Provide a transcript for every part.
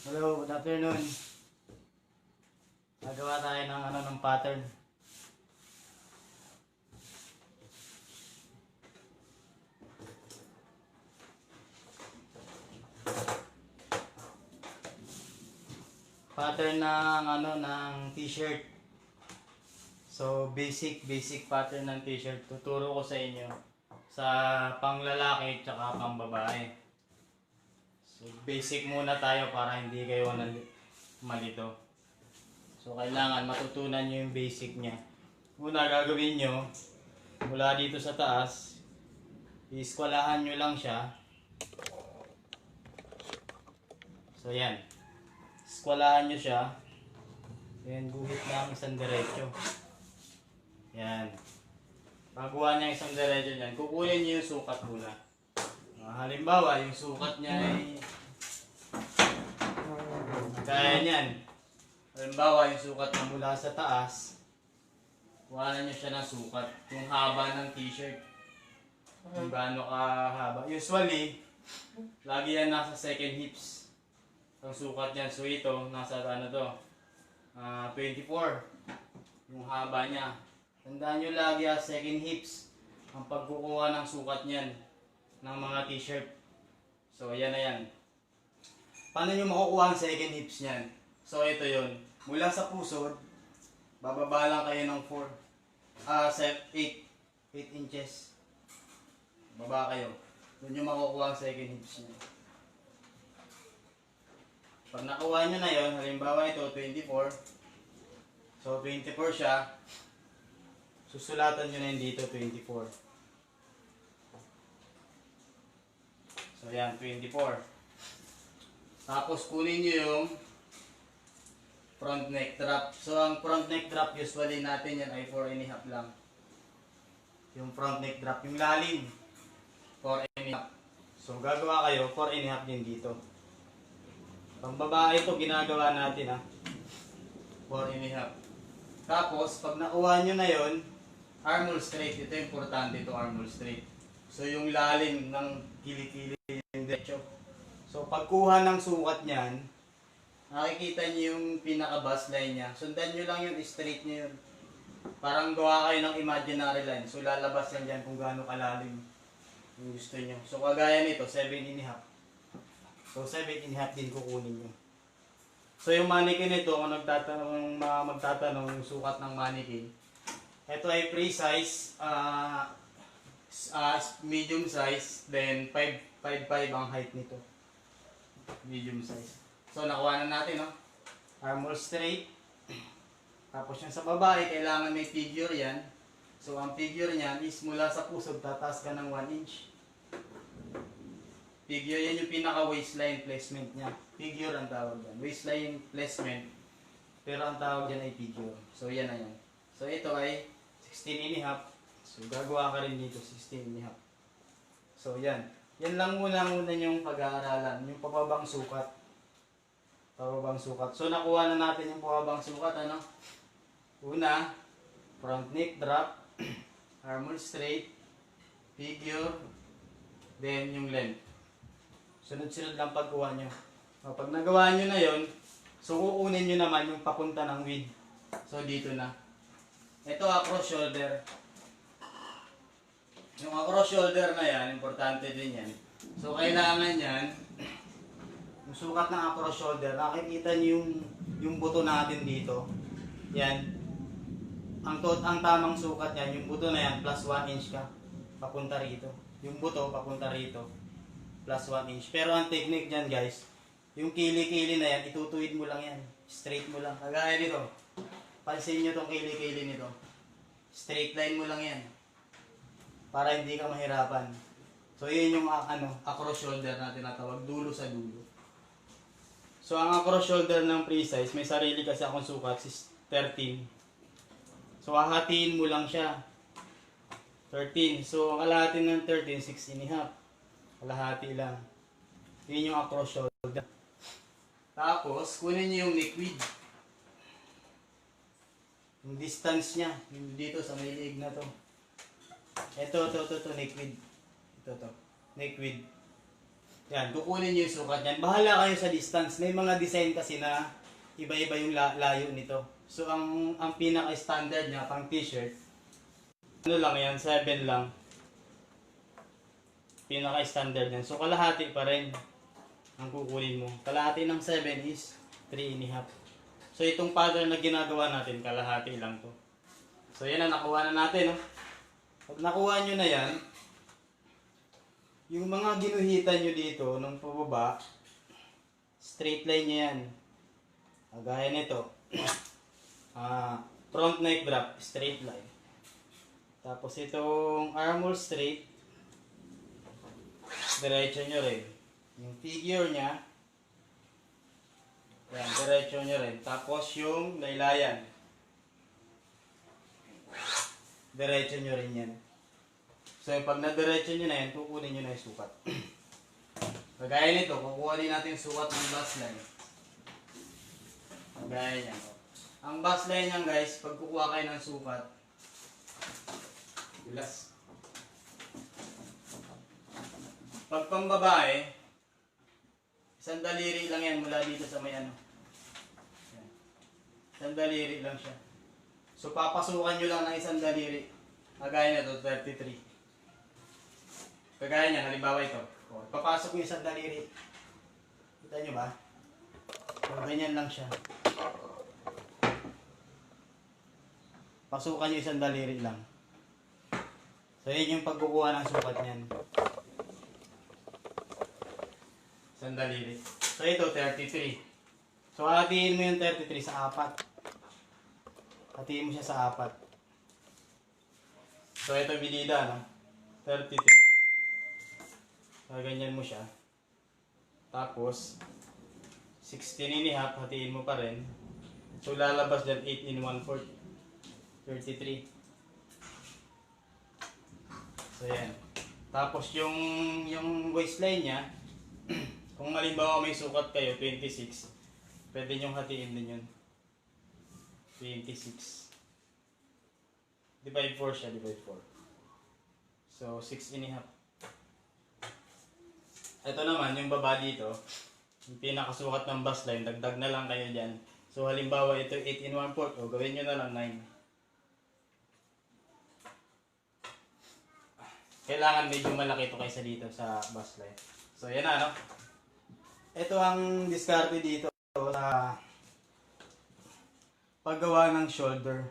Hello, good afternoon. Nagawa tayo ng pattern. Pattern ng t-shirt. So basic pattern ng t-shirt. Tuturo ko sa inyo sa panglalaki at pangbabae. So basic muna tayo para hindi kayo malito. So kailangan matutunan nyo yung basic niya. Una gagawin nyo, mula dito sa taas, iiskwalahan nyo lang siya. So yan, iskwalahan nyo siya. Then guhit lang isang diretso. Yan. Pagkuha niya isang diretso niyan, kukunin nyo yung sukat muna. Halimbawa, yung sukat niya ay kaya niyan. Halimbawa, yung sukat na mula sa taas, kuhanan nyo siya ng sukat. Yung haba ng t-shirt. Kung gaano kahaba. Usually, lagi yan nasa second hips. Ang sukat niyan. So ito, nasa 24. Yung haba niya. Tandaan nyo lagi second hips ang pagkukuha ng sukat niyan ng mga t-shirt. So yan na yan. Paano nyo makukuha ang second hips niyan? So ito yon. Mula sa pusod, bababa lang kayo ng 8 inches. Baba kayo. Doon nyo makukuha ang second hips niya. Pag nakuha nyo na yon, halimbawa ito 24. So 24 siya. Susulatan nyo na yun dito 24. So yan, 24. Tapos kunin nyo yung front neck drop. So ang front neck drop usually natin yan ay 4.5 lang. Yung front neck drop, yung lalim 4.5. So gagawa kayo 4.5 din dito. Pang babae ito ginagawa natin 4.5. Tapos pag nakuha nyo na yon, armhole straight. Ito importante, ito armhole straight. So yung lalim ng kilikili yung diretso. So pagkuha ng sukat niyan, nakikita niyo yung pinaka-bust line niya. Sundan niyo lang yung straight niyo yun. Parang gawa kayo ng imaginary line. So lalabas yan dyan kung gaano kalalim yung gusto niyo. So kagaya nito, 7.5. So 7.5 din kukunin niyo. So yung mannequin nito, kung magtatanong yung sukat ng mannequin, ito ay pre-size, medium size, then 5'5" ang height nito. Medium size. So nakuha na natin, armhole straight. Tapos yung sa babae, kailangan may figure yan. So ang figure niyan is mula sa pusod, tataas ka ng 1 inch. Figure yan yung pinaka waistline placement niya. Figure ang tawag yan. Waistline placement. Pero ang tawag yan ay figure. So yan na yan. So ito ay 16.5. So gagawa ka rin dito 16.5. So yan. Yan lang muna yung pag-aaralan. Yung pababang sukat. Pababang sukat. So nakuha na natin yung pababang sukat. Una, front neck drop. Armhole straight. Figure. Then yung length. Sunod-sunod lang pagkuha nyo. Pag nagawa nyo na yon, so kukunin nyo naman yung papunta ng width. So dito na. Ito across shoulder. Yung across shoulder na yan, importante din yan. So kailangan yan, yung sukat ng across shoulder, nakikita nyo yung buto natin dito. Yan. Ang tamang sukat yan, yung buto na yan, plus 1 inch ka. Papunta rito. Yung buto, papunta rito. Plus 1 inch. Pero ang technique dyan guys, yung kili-kili na yan, itutuwid mo lang yan. Straight mo lang. Kagaya nito. Pansin nyo tong kili-kili nito. Straight line mo lang yan. Para hindi ka mahirapan. So yun yung across shoulder na tinatawag. Dulo sa dulo. So ang across shoulder ng pre-size, may sarili kasi akong sukat, is 13. So hahatiin mo lang siya. 13. So ang kalahati ng 13, 6.5. Kalahati lang. Yun yung across shoulder. Tapos, kunin nyo yung neck width. Yung distance niya. Yung dito sa may liig na to. Ito, neck width. Ito, neck width. Yan, kukunin nyo yung sukat yan. Bahala kayo sa distance. May mga design kasi na iba-iba yung layo nito. So, ang pinaka-standard niya, pang t-shirt, ano lang yan, 7 lang. Pinaka-standard yan. So, kalahati pa rin ang kukunin mo. Kalahati ng 7 is 3.5. So, itong pattern na ginagawa natin, kalahati lang to. So, yan na, nakuha na natin. No? Pag nakuha nyo na yan, yung mga ginuhitan nyo dito, nung pababa, straight line nyo yan. Gaya nito. Front neck drop, straight line. Tapos itong armhole straight, diretso nyo rin. Yung figure nya, yan, diretso nyo rin. Tapos yung laylayan, diretso nyo rin yan. So, pag na-diretso nyo na yan, kukunin nyo na yung sukat. Kagaya nito, kukuha din natin yung sukat ng bus line. Kagaya niya. Ang bus line niyan guys, pag kukuha kayo ng sukat, bilas. Pag pambabae, isang daliri lang yan mula dito sa may ano. Yan. Isang daliri lang siya. So, papasukan nyo lang ng isang daliri. Kagaya na ito, 33. Kagaya niyan, halimbawa ito. O, papasok yung isang daliri. Kita nyo ba? O, ganyan lang siya. Pasukan yung isang daliri lang. So, yun yung pagkukuha ng sukat niyan. Isang daliri. So, ito, 33. So, hatiin mo yung 33 sa 4. Hatiin mo siya sa 4. So, ito medida, no? 33. So, ganyan mo siya. Tapos, 16.5, hatiin mo pa rin. So, lalabas dyan 8 in 1/4. 33. So, yan. Tapos, yung waistline niya, kung halimbawa may sukat kayo, 26, pwede nyong hatiin din yun. 26. Divide 4 siya, divide 4. So, 6.5. Ito naman, yung baba dito, yung pinakasukat ng bus line, dagdag na lang kayo dyan. So, halimbawa ito 8 in 1/4, o gawin nyo na lang 9. Kailangan medyo malaki ito kaysa dito sa bus line. So, yan na, no? Ito ang diskarte dito sa paggawa ng shoulder.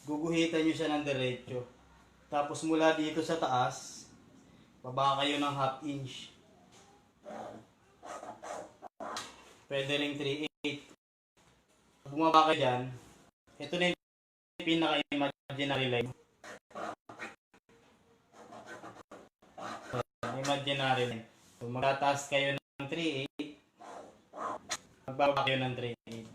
Guguhitan nyo siya ng diretso. Tapos mula dito sa taas, baba kayo ng 1/2 inch. Pwede ring 3/8. Bumaba kayo dyan, ito na yung pinaka-imaginary line. Imaginary line. So, magtataas kayo ng 3/8, magbaba kayo ng 3/8.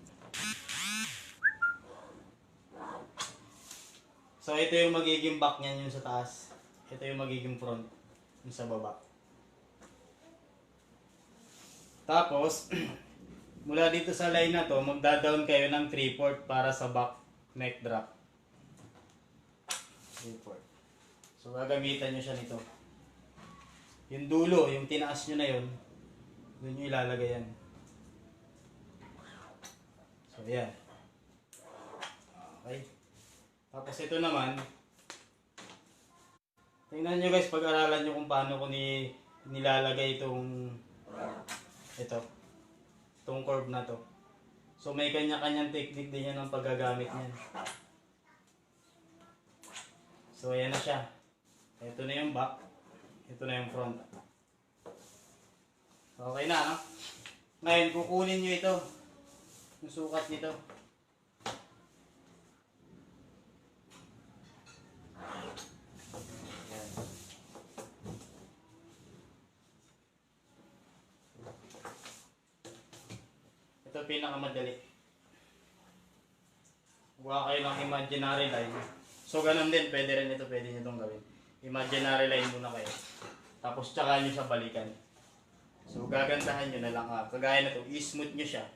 So, ito yung magiging back niyan yung sa taas. Ito yung magiging front yung sa baba. Tapos, mula dito sa line na to, magda-down kayo ng 3/4 para sa back neck drop. 3/4. So, gagamitan nyo siya nito. Yung dulo, yung tinaas nyo na yun, doon nyo ilalagay yan. So, yan. Okay. Tapos ito naman, tingnan nyo guys, pag-aralan nyo kung paano ko nilalagay itong curve na to. So may kanya-kanyang technique din yan ng paggagamit niyan. So ayan na siya. Ito na yung back, ito na yung front. Okay na, no? Ngayon, kukunin nyo ito, yung sukat nito. Ito pinakamadali. Kuha kayo ng imaginary line. So ganun din, pwede rin ito, pwede nyo itong gawin. Imaginary line muna kayo. Tapos tsaka nyo siya balikan. So gagandahan nyo na lang. Kagaya na ito, i-smooth nyo siya.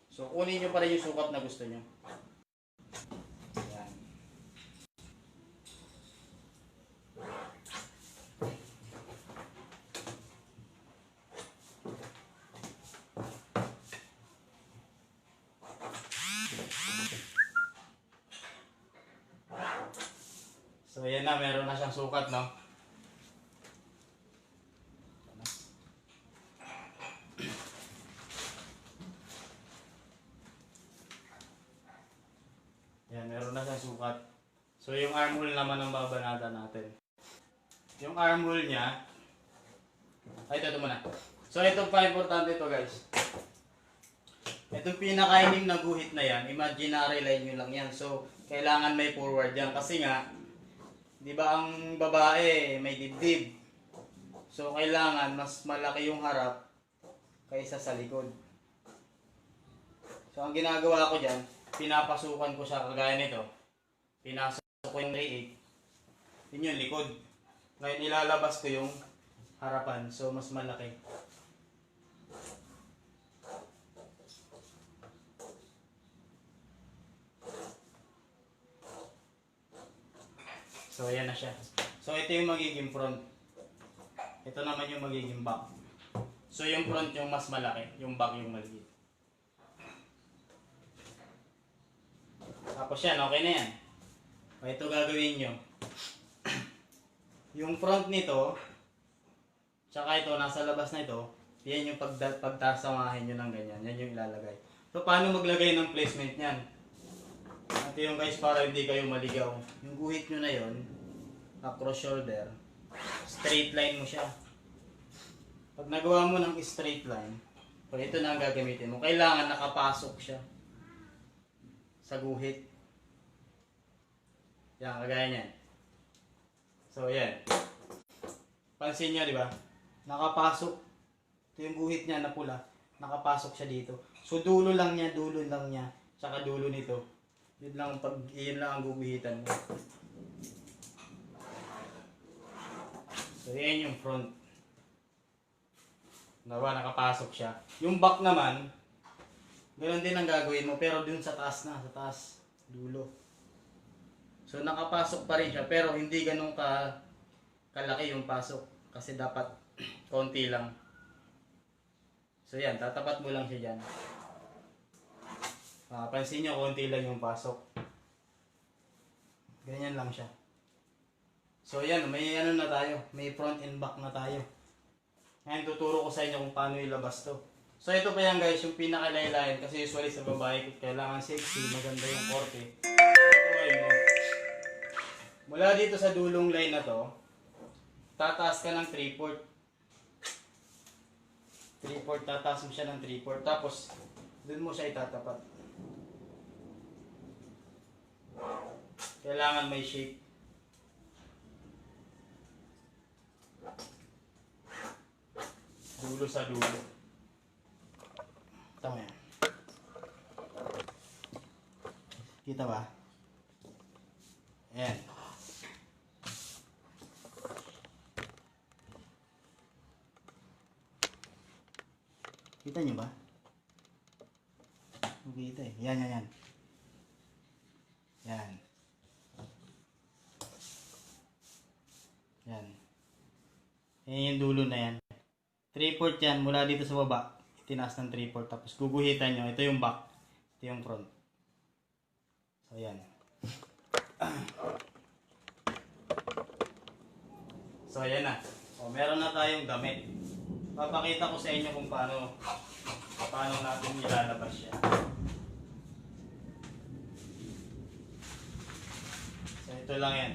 So kunin nyo pa rin yung sukat na gusto nyo. Ayan. Ayan na, meron na siyang sukat, no? Ayan, meron na siyang sukat. So, yung armhole naman ang babanatan natin. Yung armhole niya, ay, ito muna. So, ito pa importante ito, guys. Itong pinakainim na guhit na yan, imaginary line nyo lang yan. So, kailangan may forward yan. Kasi nga, di ba ang babae may dibdib. So, kailangan mas malaki yung harap kaysa sa likod. So, ang ginagawa ko dyan, pinapasukan ko siya kagaya nito. Pinasok ko yung leeg. Yun yung likod. Ngayon, ilalabas ko yung harapan. So, mas malaki. So, ayan na siya. So, ito yung magiging front. Ito naman yung magiging back. So, yung front yung mas malaki. Yung back yung maliit. Tapos yan, okay na yan. O, ito gagawin nyo. Yung front nito, tsaka ito, nasa labas na ito, yan yung pagtasamahin nyo ng ganyan. Yan yung ilalagay. So, paano maglagay ng placement niyan? Ito yung guys, para hindi kayo maligaw. Yung guhit nyo na yon, across shoulder, straight line mo siya. Pag nagawa mo ng straight line, so ito na ang gagamitin mo. Kailangan nakapasok siya sa guhit. Yan, kagaya niyan. So, yan. Pansin nyo, di ba? Nakapasok. Ito yung guhit niya na pula. Nakapasok siya dito. So, dulo lang niya, tsaka dulo nito. Yun lang ang guguhitan mo. So, yan yung front. Diba, nakapasok siya. Yung back naman, ganoon din ang gagawin mo, pero dun sa taas na, sa taas, dulo. So, nakapasok pa rin siya, pero hindi ganun kalaki yung pasok. Kasi dapat konti lang. So, yan, tatapat mo lang siya dyan. Pansin nyo, konti lang yung pasok. Ganyan lang siya. So yan, may ano na tayo. May front and back na tayo. Ngayon tuturo ko sa inyo kung paano ilabas to. So ito pa yan guys, yung pinakalaylayan. Kasi usually sa babae, kailangan sexy, maganda yung korte. Ito mo. Mula dito sa dulong line na to, tataas ka ng 3/4. 3/4, tataas mo siya ng 3/4. Tapos, dun mo siya itatapat. Kailangan may shape. Dulo sa dulo. Tama yan. Kita ba? Ayan. Kita nyo ba? Kita eh. Yan. Yan. Yan. Yan yung dulo na yan. 3/4 yan. Mula dito sa baba. Tinaas ng 3/4. Tapos guguhitan nyo. Ito yung back. Ito yung front. So yan. So yan na. O, meron na tayong damit. Papakita ko sa inyo kung paano natin ilalabas siya. So ito lang yan.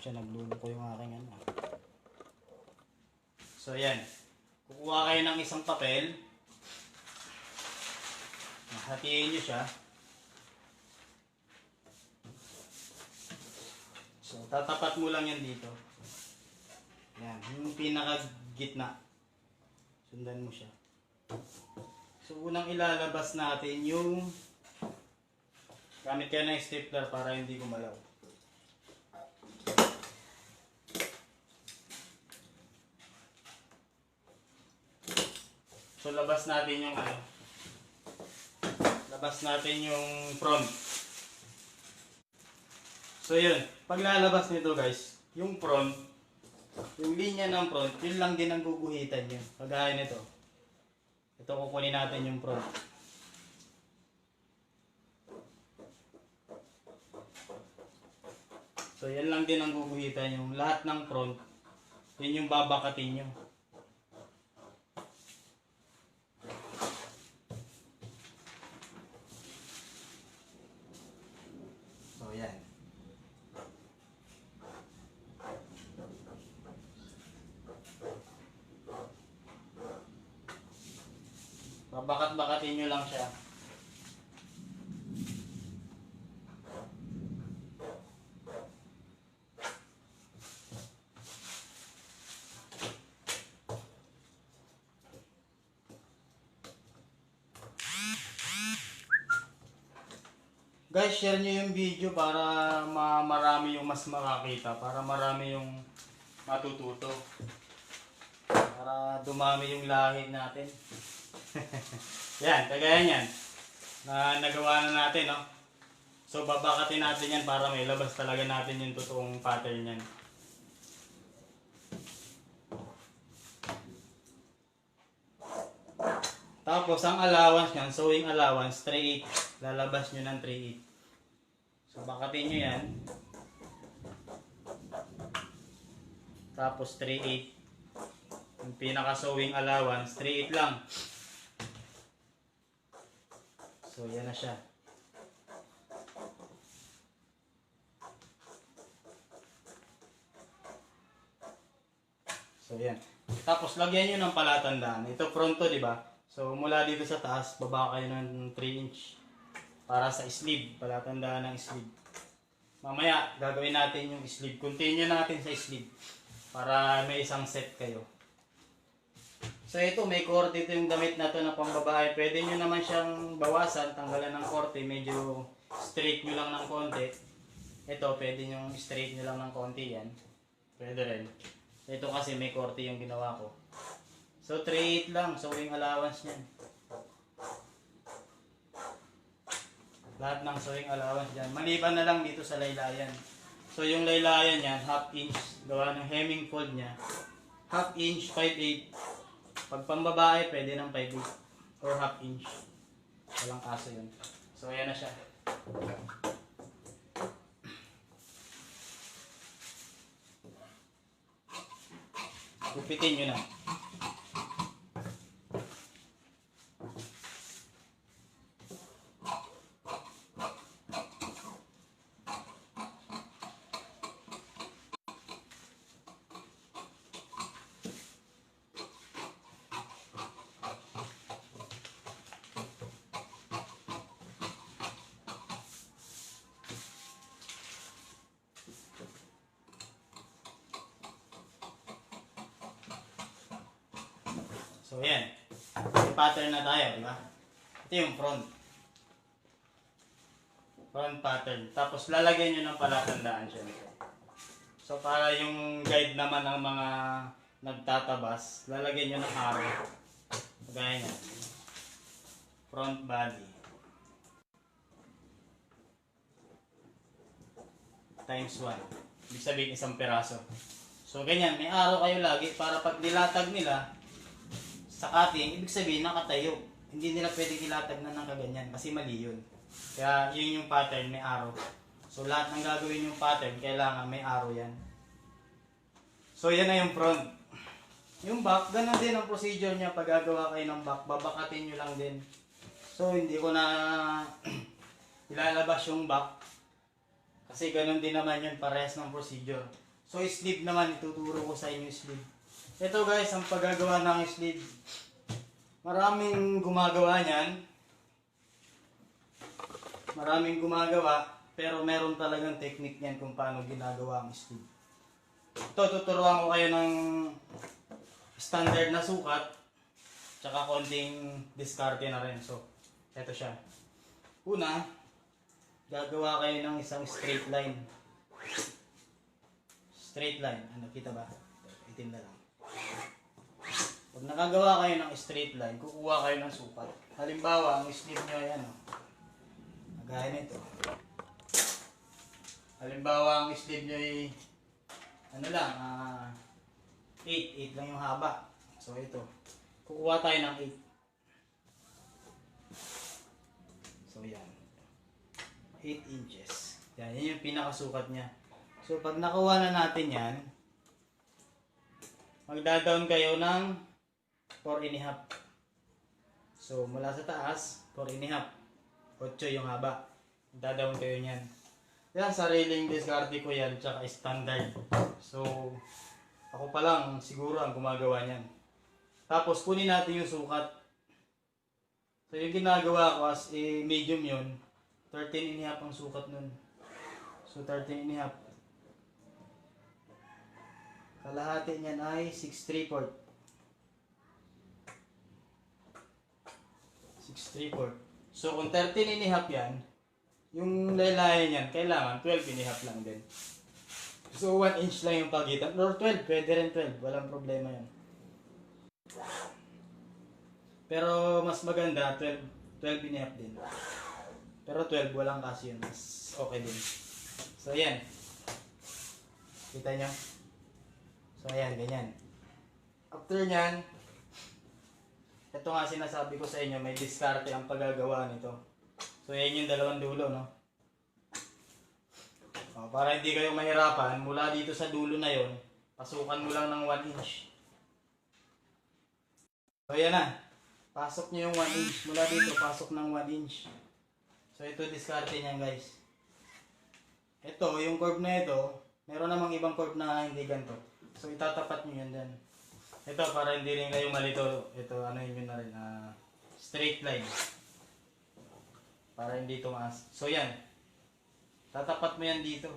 Naglulo ko yung aking ano. So yan. Kukuha kayo ng isang papel. Hatiin nyo siya. So tatapat mo lang yan dito. Yan. Yung pinaka gitna. Sundan mo siya. So unang ilalabas natin yung gamit kayo ng stapler para hindi gumalaw. So labas natin yung ano. Labas natin yung front. So yun, pag lalabas nito guys, yung front, yung linya ng front, yun lang din ang guguhitan nyo. Kagaya nito. Ito kukunin natin yung front. So yan lang din ang guguhitan yung lahat ng front. Yun yung babakatin nyo. So yan. Babakat-bakatin nyo lang siya. Guys, share nyo yung video para marami yung mas makakita. Para marami yung matututo. Para dumami yung lahi natin. Yan, kagaya yan. Nagawa na natin, no? So, babakatin natin yan para may labas talaga natin yung totoong pattern yan. Tapos, ang allowance yan, sewing allowance, 3/8. Lalabas nyo ng 3/8. So, bakatin nyo yan. Tapos, 3/8. Yung pinaka-sewing allowance, 3/8 lang. So, yan na siya. So, yan. Tapos, lagyan nyo ng palatandaan. Ito front to, di ba? So, mula dito sa taas, baba kayo ng 3 inch. Para sa sleeve, palatandaan ng sleeve. Mamaya, gagawin natin yung sleeve. Continue natin sa sleeve. Para may isang set kayo. So, ito, may korte ito yung damit na to na pambabae. Pwede nyo naman siyang bawasan, tanggalan ng korte. Medyo straight nyo lang ng konti. Ito, pwede nyo straight nyo lang ng konti yan. Pwede rin. Ito kasi may korte yung ginawa ko. So 3/8 lang, sewing allowance niyan. Lahat ng sewing allowance dyan. Maliban na lang dito sa laylayan. So yung laylayan niyan, 1/2 inch. Gawa ng hemming fold niya. 1/2 inch, 5/8. Pag pambabae, pwede ng 5/8. Or 1/2 inch. Walang kaso yun. So ayan na siya. Gupitin nyo na. So, yan. May pattern na tayo, di ba? Ito yung front. Front pattern. Tapos, lalagyan nyo ng palatandaan siya. So, para yung guide naman ng mga nagtatabas, lalagyan nyo ng arrow. Kagaya niya. Front body. Times 1. Ibig sabihin, isang peraso. So, ganyan. May arrow kayo lagi para pag nilatag nila, sa cutting, ibig sabihin nakatayo. Hindi nila pwedeng ilatag na ng kaganyan kasi mali yun. Kaya yun yung pattern, may arrow. So lahat ng gagawin yung pattern, kailangan may arrow yan. So yan na yung front. Yung back, ganun din ang procedure niya pag gagawa kayo ng back. Babakatin nyo lang din. So hindi ko na ilalabas yung back. Kasi ganun din naman yun, parehas ng procedure. So sleeve naman, ituturo ko sa inyo sleeve. Ito guys, ang paggagawa ng sleeve. Maraming gumagawa niyan. Maraming gumagawa, pero meron talagang technique niyan kung paano ginagawa ang sleeve. Ito, tuturuan ko kayo ng standard na sukat, tsaka konting diskarte na rin. So, ito siya. Una, gagawa kayo ng isang straight line. Straight line. Ano, kita ba? Itim na lang. Pag nakagawa kayo ng straight line, kukuha kayo ng sukat. Halimbawa, ang sleeve nyo ay ano, gaya nito. Halimbawa, ang sleeve nyo ay ano lang, 8 lang yung haba. So ito, kukuha tayo ng So yan. 8 inches. Yan, yan yung pinakasukat niya. So pag nakuha na natin yan, magda-down kayo ng 4.5. So mula sa taas, 4.5. 8 yung haba. Magda-down kayo niyan. Yan, sariling diskarte ko yan, tsaka standard. So, ako pa lang siguro ang gumagawa niyan. Tapos kunin natin yung sukat. So yung ginagawa ko as medium yun, 13.5 ang sukat nun. So 13.5. Kalahati niyan ay 6/3. 6/3. So kung 13.5 yan, yung laylayan niyan, kailangan 12.5 lang din. So 1 inch lang yung pagitan. Or 12, pwede rin 12. Walang problema yan. Pero mas maganda 12.5 din. Pero 12 walang kasi yun. Mas okay din. So yan. Kita nyo? So ayan, ganyan. After nyan, ito nga sinasabi ko sa inyo, may diskarte ang paggagawa nito. So yan yung dalawang dulo, no? O, para hindi kayo mahirapan, mula dito sa dulo na yon, pasukan mo lang ng 1 inch. So yan na. Pasok nyo yung 1 inch. Mula dito, pasok ng 1 inch. So ito diskarte niyan, guys. Ito, yung curve na ito, meron namang ibang curve na hindi ganito. So itatapat nyo yan dyan. Ito, para hindi rin kayo malito. Ito, ano yun na rin, straight line. Para hindi tumaas. So yan. Tatapat mo yan dito.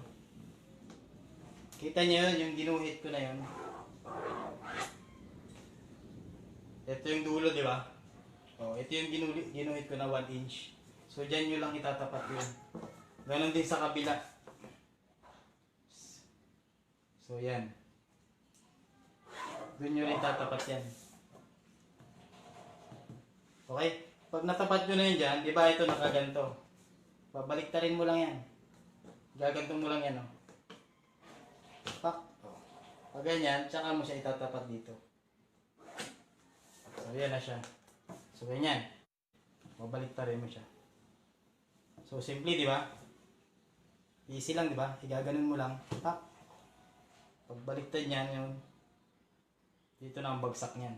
Kita nyo yun, yung ginuhit ko na yun. Ito yung dulo, di ba? Oh, ito yung ginuhit ko na 1 inch. So dyan nyo lang itatapat yun. Ganon din sa kabila. So yan. Doon nyo rin tatapat yan. Okay? Pag natapat nyo na yun dyan, di ba ito nakaganto? Babaliktarin mo lang yan. Gaganto mo lang yan, oh. Pak. Oh. Pag ganyan, tsaka mo siya itatapat dito. So yan na siya. So ganyan. Babaliktarin mo siya. So simple, di ba? Easy lang, di ba? Igaganon mo lang. Pak. Pagbaliktad niyan, yung dito na ang bagsak niyan.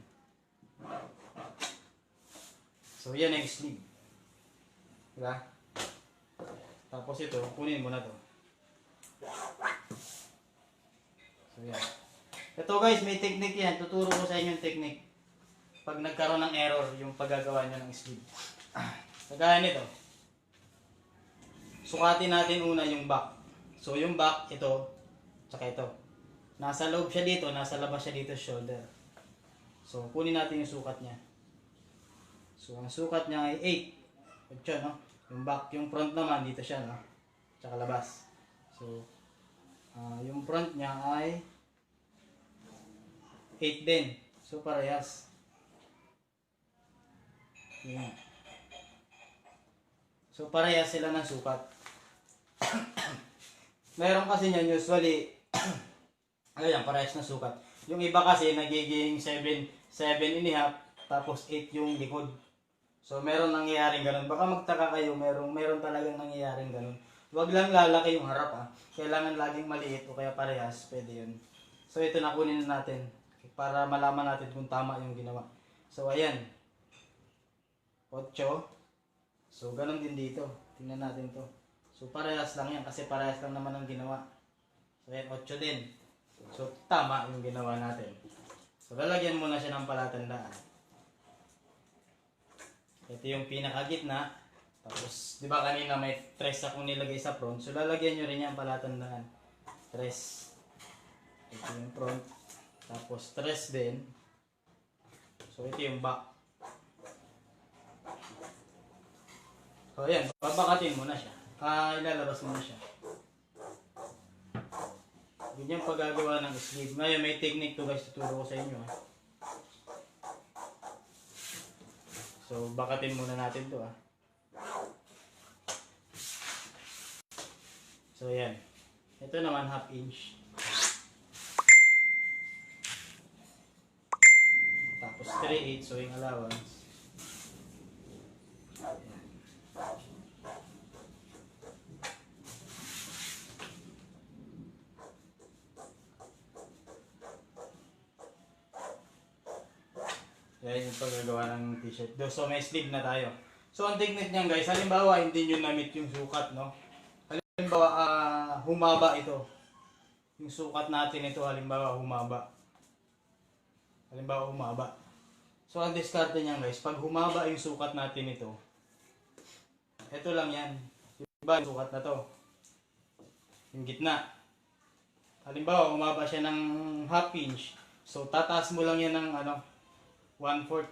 So yan yung sleeve. Diba? Tapos ito, kunin mo na to. So yan. Ito guys, may technique yan. Tuturo ko sa inyo yung technique. Pag nagkaroon ng error, yung paggagawa nyo ng sleeve. Kagaya nito. Sukatin natin una yung back. So yung back, ito, tsaka ito. Nasa loob siya dito, nasa labas siya dito shoulder. So, kunin natin yung sukat niya. So, ang sukat niya ay 8. 8, no? Yung back, yung front naman, dito siya, no? Tsaka labas. So, yung front niya ay 8 din. So, parehas. Yan. So, parehas sila ng sukat. Meron kasi niyan usually ayan, parehas na sukat. Yung iba kasi nagiging 7.5 tapos 8 yung likod. So meron nangyayaring ganun. Baka magtaka kayo, meron talagang nangyayaring ganun. Huwag lang lalaki yung harap, ah. Kailangan laging maliit o kaya parehas, pwede yun. So ito na kunin natin para malaman natin kung tama yung ginawa. So ayan. 8. So ganun din dito. Tingnan natin to. So parehas lang yan kasi parehas lang naman ang ginawa. So ayan, 8 din. So, tama yung ginawa natin. So, lalagyan muna siya ng palatandaan. Ito yung pinakagitna. Tapos, di ba kanina may tres akong nilagay sa front. So, lalagyan nyo rin yan palatandaan. Tres. Ito yung front. Tapos, tres din. So, ito yung back. So, ayan. Babakatin mo na siya. Ilalabas mo na siya. Ganyan paggagawa ng sleeve. Ngayon may technique to guys, tuturo ko sa inyo. So bakatin muna natin to. So yan. Ito naman 1/2 inch. Tapos 3/8 so yung allowance. Ayan. Yan yung paggagawa ng t-shirt. So may sleeve na tayo. So ang technique niyan guys, halimbawa hindi nyo na-meet yung sukat, no? Halimbawa humaba ito. Yung sukat natin ito halimbawa humaba. Halimbawa humaba. So ang diskarte niyan guys, pag humaba yung sukat natin ito, ito lang yan. Diba yung sukat na to? Yung gitna. Halimbawa humaba siya ng half inch. So tataas mo lang yan ng 1/4.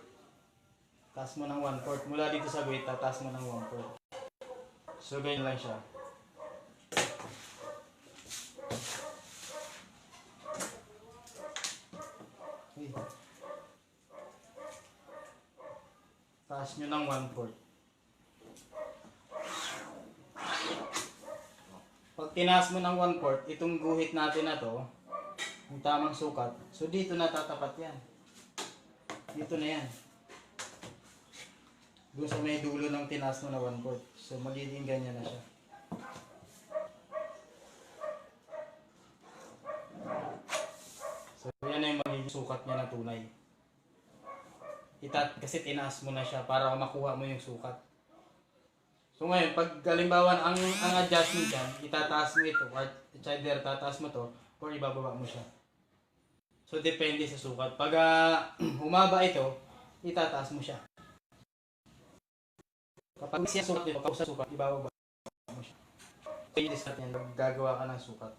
Taas mo ng 1/4. Mula dito sa guhit, tataas mo ng 1/4. So ganyan lang siya. Taas nyo ng 1/4. Pag tinaas mo ng 1/4, itong guhit natin na to, yung tamang sukat, so dito na tatapat yan. Dito na yan. Doon sa may dulo ng tinaas mo na 1/4. So magiging ganyan na siya. So yan na yung magiging sukat niya na tunay. Kasi tinaas mo na siya para makuha mo yung sukat. So ngayon, pag halimbawa ang adjustment dyan, itataas mo ito, or either tataas mo to, or ibababa mo siya. So depende sa sukat. Pag humaba ito, itataas mo siya. Kapag siya sukat dito, kapag sa sukat, ibababa mo siya. So yung discount yan, gagawa ka ng sukat.